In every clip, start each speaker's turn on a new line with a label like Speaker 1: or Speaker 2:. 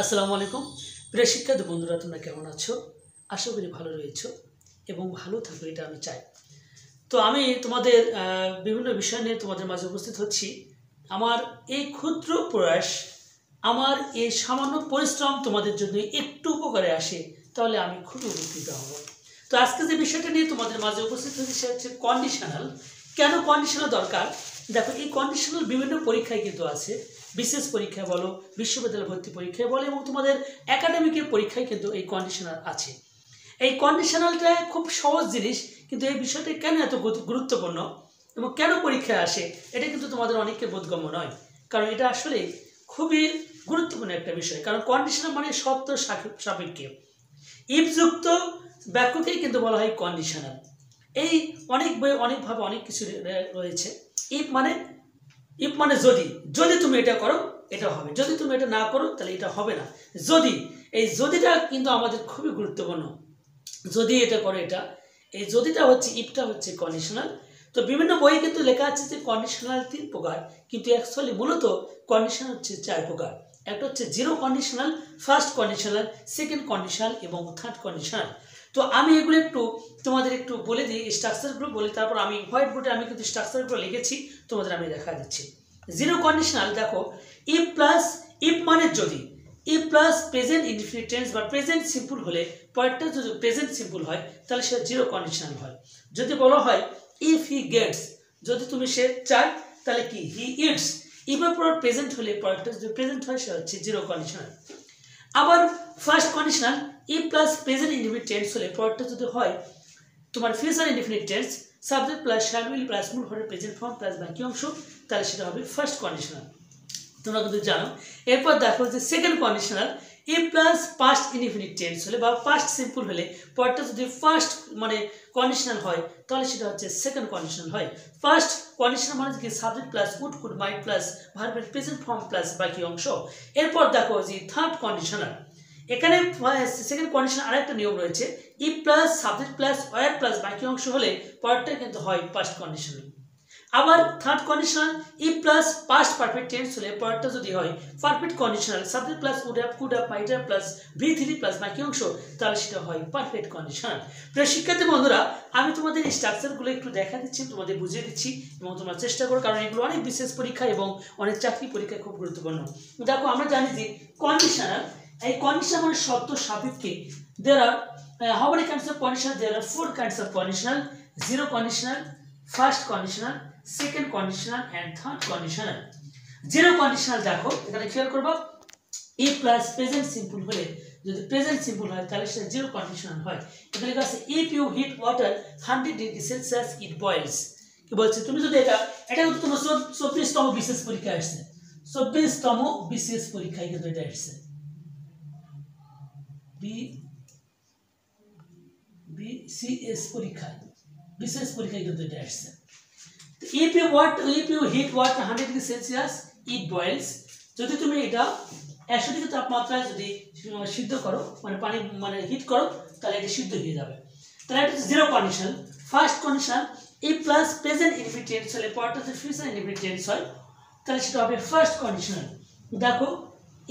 Speaker 1: আসসালামু আলাইকুম প্রিয় শিক্ষার্থী বন্ধুরা, তোমরা কেমন আছো? আশা করি ভালো রয়েছো এবং ভালো থাকো, এটা আমি চাই। তো আমি তোমাদের বিভিন্ন বিষয় নিয়ে তোমাদের মাঝে উপস্থিত হচ্ছি। আমার এই ক্ষুদ্র প্রয়াস, আমার এই সামান্য পরিশ্রম তোমাদের জন্য একটু উপকারে আসে, তাহলে আমি খুবই উপকৃত হব। তো আজকে যে বিষয়টা নিয়ে তোমাদের মাঝে উপস্থিত হচ্ছে সেটা হচ্ছে কন্ডিশনাল। কেন কন্ডিশনাল দরকার? দেখো, এই কন্ডিশনাল বিভিন্ন পরীক্ষায় কিন্তু আছে। বিশেষ পরীক্ষায় বলো, বিশ্ববিদ্যালয় ভর্তি পরীক্ষায় বলো, এবং তোমাদের একাডেমিকের পরীক্ষায় কিন্তু এই কন্ডিশনাল আছে। এই কন্ডিশনালটা খুব সহজ জিনিস, কিন্তু এই বিষয়টা কেন এত গুরুত্বপূর্ণ এবং কেন পরীক্ষায় আসে, এটা কিন্তু তোমাদের অনেকের বোধগম্য নয়। কারণ এটা আসলে খুবই গুরুত্বপূর্ণ একটা বিষয়। কারণ কন্ডিশনাল মানে শর্ত সাপেক্ষে ইফযুক্ত বাক্যকেই কিন্তু বলা হয় কন্ডিশনাল। এই অনেকভাবে অনেক কিছু রয়েছে। ইফ মানে যদি যদি তুমি এটা করো এটা হবে, যদি তুমি এটা না করো তাহলে এটা হবে না। যদি, এই যদিটা কিন্তু আমাদের খুবই গুরুত্বপূর্ণ। যদি এটা করো এটা, এই যদিটা হচ্ছে, ইফটা হচ্ছে কন্ডিশনাল। তো বিভিন্ন বই কিন্তু লেখা আছে যে কন্ডিশনাল 3 প্রকার, কিন্তু অ্যাকচুয়ালি মূলত কন্ডিশনাল হচ্ছে 4 প্রকার। একটা হচ্ছে zero conditional, first conditional, second conditional এবং থার্ড কন্ডিশনাল। তো আমি এগুলো তোমাদের একটু বলে দিই, স্ট্রাকচারগুলো বলি, তারপর আমি হোয়াইট বোর্ডে আমি কিন্তু স্ট্রাকচারগুলো লিখেছি, তোমাদের আমি দেখা দিচ্ছি। জিরো কন্ডিশনাল দেখো, ইফ মানে যদি, if plus present indefinite tense বা প্রেজেন্ট সিম্পল হলে, পরেরটা যদি প্রেজেন্ট সিম্পল হয় তাহলে সেটা জিরো কন্ডিশনাল হয়। যদি বলা হয় ইফ হি গেটস, যদি তুমি সে চাই তাহলে কি হি ইটস, ইফের পর প্রেজেন্ট হলে পরেরটা যদি প্রেজেন্ট হয় সেটা হচ্ছে জিরো কন্ডিশনাল। আবার first conditional, if plus present indefinite tense হলে পরেরটা যদি হয় তোমার future indefinite tense, subject plus shall will plus মূল ভার্ব প্রেজেন্ট ফর্ম প্লাস বাকি অংশ, তাহলে সেটা হবে ফার্স্ট কন্ডিশনাল। তোমরা কিন্তু জানো। এরপর দেখো যে second conditional, if plus past indefinite tense হলে বা পাস্ট সিম্পল হলে পরটা যদি ফার্স্ট মানে কন্ডিশনাল হয় তাহলে সেটা হচ্ছে সেকেন্ড কন্ডিশনাল হয়। ফার্স্ট কন্ডিশনাল মানে কি subject plus would could might plus ভার্বের প্রেজেন্ট ফর্ম প্লাস বাকি অংশ। এরপর দেখো যে থার্ড কন্ডিশনাল, এখানে সেকেন্ড কন্ডিশনাল আরেকটা নিয়ম রয়েছে, if plus subject plus were plus বাকি অংশ হলে পরটা কিন্তু হয় পাস্ট কন্ডিশনাল। আবার third conditional, if plus past perfect tense হলে পরেরটা যদি হয় perfect conditional, subject plus would have could have might have plus V3 plus বাকি অংশ, তাহলে সেটা হয় পারফেক্ট কন্ডিশনাল। প্রিয় শিক্ষার্থী বন্ধুরা, আমি তোমাদের এই স্ট্রাকচারগুলো একটু দেখা দিচ্ছি, তোমাদের বুঝিয়ে দিচ্ছি এবং তোমরা চেষ্টা করো, কারণ এগুলো অনেক বিশেষ পরীক্ষা এবং অনেক চাকরি পরীক্ষায় খুব গুরুত্বপূর্ণ। দেখো, আমরা জানি যে কন্ডিশনাল, এই কন্ডিশনাল মানে শর্ত সাপেক্ষে। there are how many kinds of conditional? There are 4 kinds of conditional: zero conditional, first conditional, second conditional and third conditional. Zero conditional দেখো, এখানে খেয়াল করবো, ইফ প্লাস প্রেজেন্ট সিম্পল হলে, যদি প্রেজেন্ট সিম্পল হয় তাহলে সেটা জিরো কন্ডিশনাল হয়। এখানে লেখা আছে if you hit water 100 degree Celsius it boils. কি বলছে, তুমি যদি এটা কিন্তু তোমার 24তম বিশেষ পরীক্ষায় আসছে, 24তম বিশেষ পরীক্ষায় কিন্তু এটা আসছে, BCS পরীক্ষায়, বিশেষ পরীক্ষায় কিন্তু এটা আসছে। If you heat water 100 degree Celsius, it boils. যদি তুমি এটা 100 ডিগ্রি তাপমাত্রায় যদি সিদ্ধ করো, মানে পানি মানে হিট করো, তাহলে এটা সিদ্ধ হয়ে যাবে। তাহলে এটা হচ্ছে zero condition. First condition, if plus present indefinite tense হলে পরেরটা যদি ফিউচার ইনডিফিনিট টেন্স হয় তাহলে সেটা হবে ফার্স্ট কন্ডিশনাল। দেখো,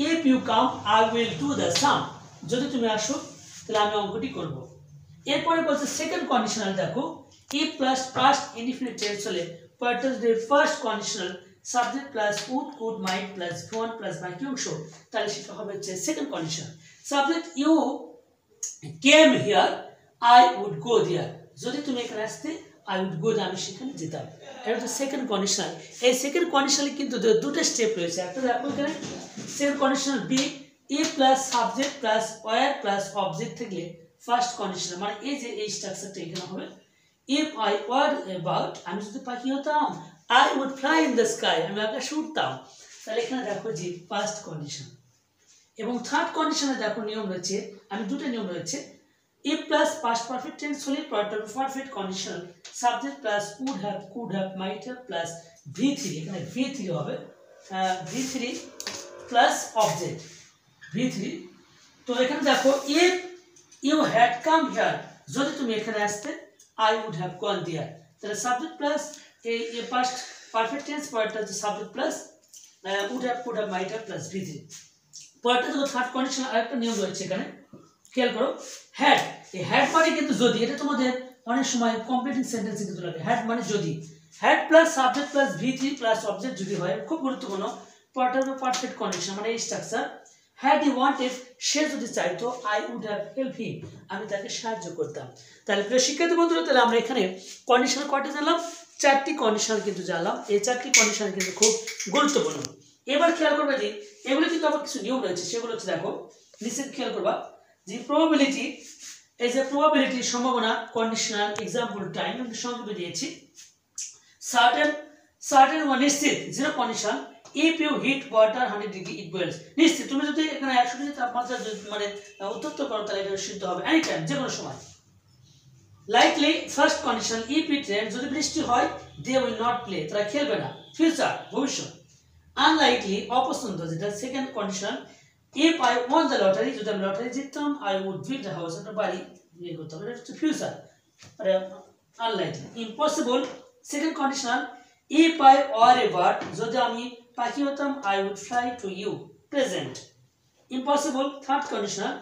Speaker 1: if you come I will do the sum, যদি তুমি আসো তাহলে আমি অঙ্কটি করব। এরপরে বলছে সেকেন্ড কন্ডিশনাল, দেখো, if plus past indefinite tense হলে পরেরটা যদি first conditional, subject plus would could might plus phone plus বাকি অংশ, তাহলে সেটা হবে হচ্ছে second condition. Subject you came here, I would go there, যদি তুমি এখানে আসতে আই উড গো, আমি সেখানে যেতাম। এটা হচ্ছে সেকেন্ড কন্ডিশনাল। এই সেকেন্ড কন্ডিশনালে কিন্তু দুটো স্টেপ রয়েছে। একটা দেখো এখানে second conditional B, if plus subject plus were plus object থাকলে ফার্স্ট কন্ডিশনাল, মানে এই যে এই স্ট্রাকচারটা এখানে হবে, ইফ আই ওয়ার অ্যাবাউট, আমি যদি পাখি হতাম, I would fly in the sky, আমি আকাশে উঠতাম। তাহলে এখানে দেখো যে ফার্স্ট কন্ডিশন। এবং থার্ড কন্ডিশনে দেখো নিয়ম রয়েছে, আমি দুটো নিয়ম রয়েছে, if plus past perfect tense হলে পরেরটা perfect conditional, subject plus would have could have might have plus V3, এখানে V3 হবে, V3 প্লাস অবজেক্ট V3। তো এখানে দেখো, if you had come here, যদি তুমি এখানে আসতে, I would have gone there. তাহলে সাবজেক্ট প্লাস এই পাস্ট পারফেক্ট টেন্স, পরেরটা হচ্ছে subject plus would have, could have, might have plus V3। পরেরটা দেখো থার্ড কন্ডিশনাল আরেকটা নিয়ম রয়েছে এখানে, খেয়াল করো। হ্যাড, এই হ্যাড মানে কিন্তু যদি, এটা তোমাদের অনেক সময় কমপ্লিটিং সেন্টেন্সে কিন্তু লাগে। হ্যাড মানে যদি, had plus subject plus V3 plus object যদি হয়, খুব গুরুত্বপূর্ণ। পরেরটা হলো পারফেক্ট কন্ডিশন, মানে এই স্ট্রাকচার। হ্যাড হি ওয়ান্টেড, সে যদি চাইতো, I would have help him, আমি তাকে সাহায্য করতাম। তাহলে প্রিয় শিক্ষার্থী বন্ধুরা, তাহলে আমরা এখানে কন্ডিশনাল কয়টা জানলাম? 4টি কন্ডিশনাল কিন্তু জানলাম। এই 4টি কন্ডিশনাল কিন্তু খুব গুরুত্বপূর্ণ। এবার খেয়াল করবে যে এগুলো কিন্তু আবার কিছু নিয়ম রয়েছে, সেগুলো হচ্ছে দেখো নিশ্চিত খেয়াল করবা যে প্রবাবিলিটি, এই যে প্রবাবিলিটি সম্ভাবনা, কন্ডিশনাল, এক্সাম্পল, টাইম, আমি সংক্ষেপে দিয়েছি। সার্টেন বা নিশ্চিত, zero condition, if you hit water 100 degree it boils, নিশ্চিত তুমি যদি এখানে 100 ডিগ্রি তাপমাত্রা মানে উত্তপ্ত করো তাহলে এটা সিদ্ধ হবে এনি টাইম, যে কোনো সময়। Likely, first condition, if it rain, যদি বৃষ্টি হয়, দে উইল নট প্লে, তারা খেলবে না, ফিউচার, ভবিষ্যৎ। আনলাইকলি, অপছন্দ, যেটা second condition, if I won the lottery, যদি আমি লটারি জিততাম, I would build the house, একটা বাড়ি বিয়ে করতাম, এটা হচ্ছে future, unlikely. Impossible, second conditional, if I were a bird, যদি আমি পাখি হতাম, I would fly to you, present. Impossible, third conditional,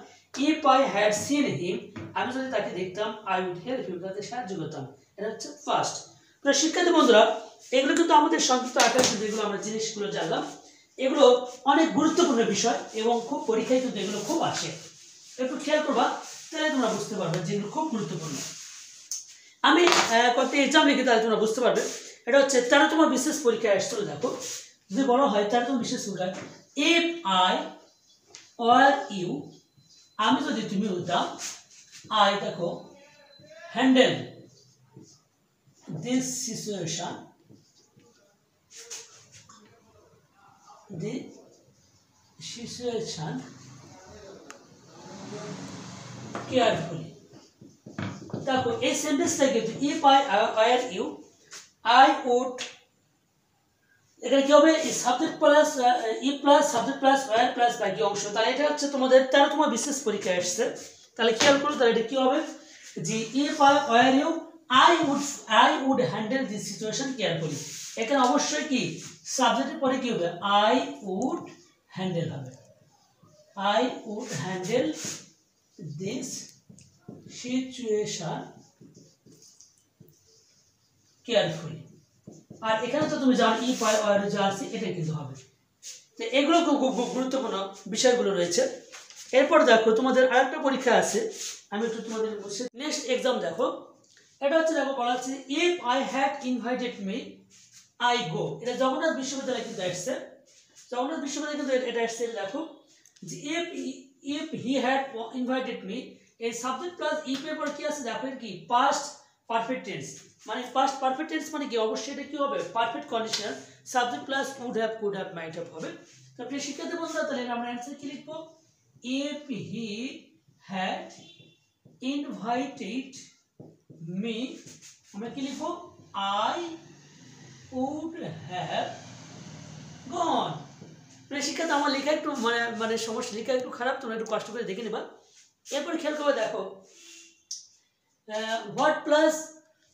Speaker 1: if I had seen him, আমি যদি তাকে দেখতাম, আই উড হেল্প হিম, তাকে সাহায্য করতাম, এটা হচ্ছে ফার্স্ট। তো শিক্ষার্থী বন্ধুরা, এগুলো কিন্তু আমাদের সংক্ষিপ্ত আকারে কিন্তু এগুলো আমরা জিনিসগুলো জানলাম। এগুলো অনেক গুরুত্বপূর্ণ বিষয় এবং খুব পরীক্ষায় কিন্তু এগুলো খুব আসে, একটু খেয়াল করবা, তাহলে তোমরা বুঝতে পারবে যেগুলো খুব গুরুত্বপূর্ণ। আমি কয়েকটি এক্সাম লিখে তাহলে তোমরা বুঝতে পারবে। এটা হচ্ছে 13তম বিশেষ পরীক্ষায় আসছিল। দেখো যদি বলা হয় 13তম বিশেষ পরীক্ষায়, ইফ আই অর ইউ, আমি যদি তুমি হতাম, আই দেখো handle this situation, the situation carefully, দেখো এই সেন্টেন্সটা কিন্তু if I were you, I would, এখানে কি হবে, subject plus if plus subject plus were plus বাকি অংশ। তাহলে এটা হচ্ছে তোমাদের 13তম বিশেষ পরীক্ষায় আসছে। তাহলে খেয়াল করো, তাহলে এটা কি হবে যে if I were you, I would handle this situation carefully. এখানে অবশ্যই কি সাবজেক্টের পরে কি হবে, আই উড হ্যান্ডেল হবে, I would handle this situation carefully. আর এখানে তো তুমি জানো ইফ আই ওয়্যার যা আছে এটা কিন্তু হবে। তো এগুলো খুব গুরুত্বপূর্ণ বিষয়গুলো রয়েছে। এরপর দেখো তোমাদের আরেকটা পরীক্ষা আছে, আমি একটু তোমাদের নেক্সট এক্সাম দেখো। এটা হচ্ছে দেখো বলা হচ্ছে if I had invited me, I go. এটা জগন্নাথ বিশ্ববিদ্যালয় কিন্তু আসছে, জগন্নাথ বিশ্ববিদ্যালয় কিন্তু এটা আসছে। দেখো যে if he had invited me, এই সাবজেক্ট প্লাস ইফ এর পর কি আছে দেখো, কি পাস্ট পারফেক্ট টেন্স, মানে পাস্ট পারফেক্ট টেন্স মানে কি অবশ্যই এটা কি হবে, perfect conditional, subject plus would have, could have, might have হবে। তো প্রিয় শিক্ষার্থী বন্ধুরা, তাহলে আমরা অ্যান্সার কি লিখবো, if he had invited me, আমরা কি লিখবো, আই উড হ্যাভ গন। প্রিয় শিক্ষার্থী, আমার লেখা একটু মানে সমস্যা, লেখা একটু খারাপ, তোমরা একটু কষ্ট করে দেখে নেবা। এরপর খেয়াল করবে, দেখো হোয়াট প্লাস,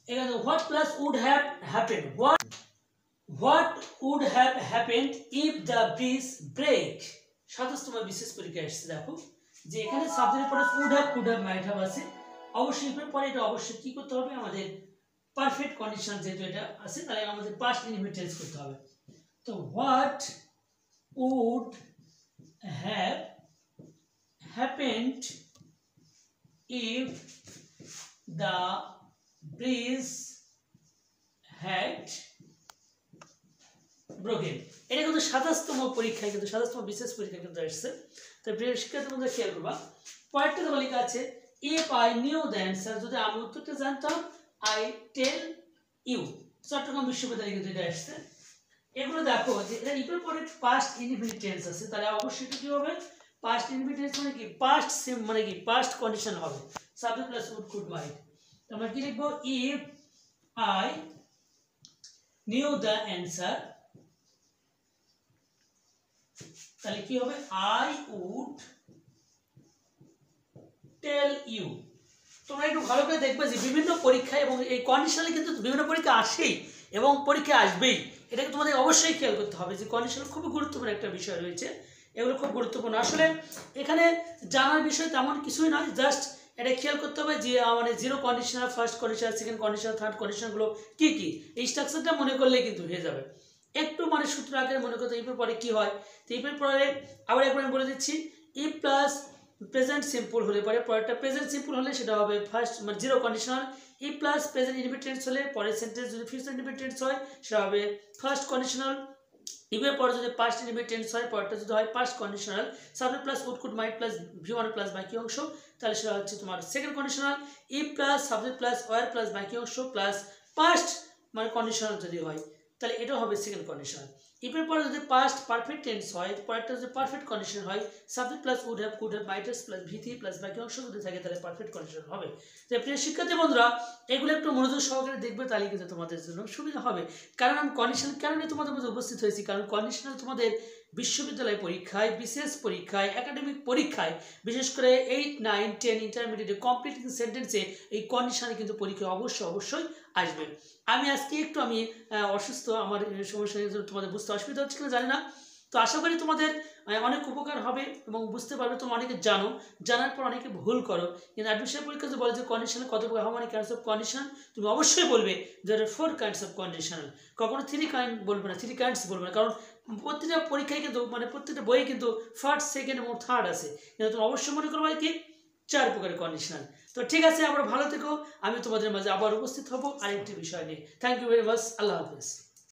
Speaker 1: এখানে what plus would have happened, what would have happened if the bridge break. 27তম বিশেষ পরীক্ষা আসছে। দেখো যে এখানে সাবজেক্টের পরে would have, could have, might have আছে, অবশ্যই এর পরে এটা অবশ্যই কি করতে হবে, আমাদের পারফেক্ট কন্ডিশন যেহেতু এটা আছে, তাহলে আমাদের পাস্ট ইনডিফিনিট টেন্স করতে হবে। তো what would have happened if the breeze had broken, এটা কিন্তু 27তম পরীক্ষায় কিন্তু 27তম বিশেষ পরীক্ষা কিন্তু আসছে। তো প্রিয় শিক্ষার্থী বন্ধুরা খেয়াল করবা, পয়েন্টটা তো লেখা আছে if I knew the answer, যদি আমি উত্তরটা জানতাম, I tell you, চট্টগ্রাম বিশ্ববিদ্যালয় কিন্তু এটা আসছে। এগুলো দেখো যে এটা ইফের পরে পাস্ট ইনডিফিনিট টেন্স আছে, তাহলে অবশ্যই কি হবে, পাস্ট ইনডিফিনিট টেন্স মানে কি পাস্ট সিম, মানে কি পাস্ট কন্ডিশন হবে, সাবজেক্ট প্লাস উড, কুড, মাইট। তো আমরা কি লিখবো, if I knew the answer, তাহলে কি হবে, আই উড টেল ইউ। তোমরা একটু ভালো করে দেখবে যে বিভিন্ন পরীক্ষা এবং এই কন্ডিশনালে কিন্তু বিভিন্ন পরীক্ষা আসেই এবং পরীক্ষা আসবেই, এটাকে তোমাদের অবশ্যই খেয়াল করতে হবে যে কন্ডিশনাল খুবই গুরুত্বপূর্ণ একটা বিষয় রয়েছে। এগুলো খুব গুরুত্বপূর্ণ। আসলে এখানে জানার বিষয় তেমন কিছুই নয়, জাস্ট এটা খেয়াল করতে হবে যে মানে zero conditional, first conditional, second conditional, third কন্ডিশনগুলো কী কী, এই স্ট্রাকচারটা মনে করলেই কিন্তু হয়ে যাবে। একটু মানে সূত্র আকারে মনে করতে ইফের পরে কী হয়, তো ইফের পরে আবার একবার আমি বলে দিচ্ছি, ইফ প্লাস প্রেজেন্ট সিম্পল হলে পরে পরেরটা প্রেজেন্ট সিম্পল হলে সেটা হবে ফার্স্ট মানে zero conditional, if plus present indefinite হলে পরের সেন্টেন্স যদি ফিউচার ইনডিফিনিট হয় সেটা হবে ফার্স্ট কন্ডিশনাল, ইভের পরে যদি পাস্ট ইনডিফিনিট হয় পরেরটা যদি হয় past conditional, subject plus would could might plus V one plus বাকি অংশ, তাহলে সেটা হচ্ছে তোমার second conditional, if plus subject plus were plus বাকি অংশ প্লাস পাস্ট মানে কন্ডিশনাল যদি হয় তাহলে এটা হবে সেকেন্ড কন্ডিশনাল। ইফের পরে যদি পাস্ট পারফেক্ট টেন্স হয়, পরেরটা যদি পারফেক্ট কন্ডিশন হয়, subject plus would have could have might have plus V three plus বাকি অংশ যদি থাকে তাহলে পারফেক্ট কন্ডিশন হবে। তো প্রিয় শিক্ষার্থী বন্ধুরা, এগুলো একটু মনোযোগ সহকারে দেখবে, তাহলে কিন্তু তোমাদের জন্য সুবিধা হবে। কারণ আমি কন্ডিশনাল কেন তোমাদের মধ্যে উপস্থিত হয়েছি, কারণ কন্ডিশনাল তোমাদের বিশ্ববিদ্যালয় পরীক্ষায়, বিশেষ পরীক্ষায়, একাডেমিক পরীক্ষায়, বিশেষ করে 8, 9, 10 ইন্টারমিডিয়েটে কমপ্লিটিং সেন্টেন্সে এই কন্ডিশনে কিন্তু পরীক্ষা অবশ্যই আসবে। আমি আজকে একটু অসুস্থ, আমার সমস্যা তোমাদের বুঝতে অসুবিধা হচ্ছে কিনা জানি না, তো আশা করি তোমাদের অনেক উপকার হবে এবং বুঝতে পারবে। তোমরা অনেকে জানো, জানার পর অনেকে ভুল করো, কিন্তু অ্যাডমিশন পরীক্ষা যে বলে যে কন্ডিশনাল কত প্রকার, how many kinds of condition, তুমি অবশ্যই বলবে দেয়ার আর 4 কাইন্ডস অফ কন্ডিশনাল, কখনো 3 কাইন্ড বলবে না, 3 কাইন্ডস বলবে না, কারণ প্রত্যেকটা পরীক্ষায় কিন্তু মানে প্রত্যেকটা বইয়ে কিন্তু ফার্স্ট, সেকেন্ড এবং থার্ড আছে, কিন্তু তুমি অবশ্যই মনে করবে কি 4 প্রকারের কন্ডিশনাল। তো ঠিক আছে, আমরা ভালো থেকো, আমি তোমাদের মাঝে আবার উপস্থিত হব আরেকটি বিষয় নিয়ে। থ্যাংক ইউ ভেরি মাচ, আল্লাহ হাফিজ।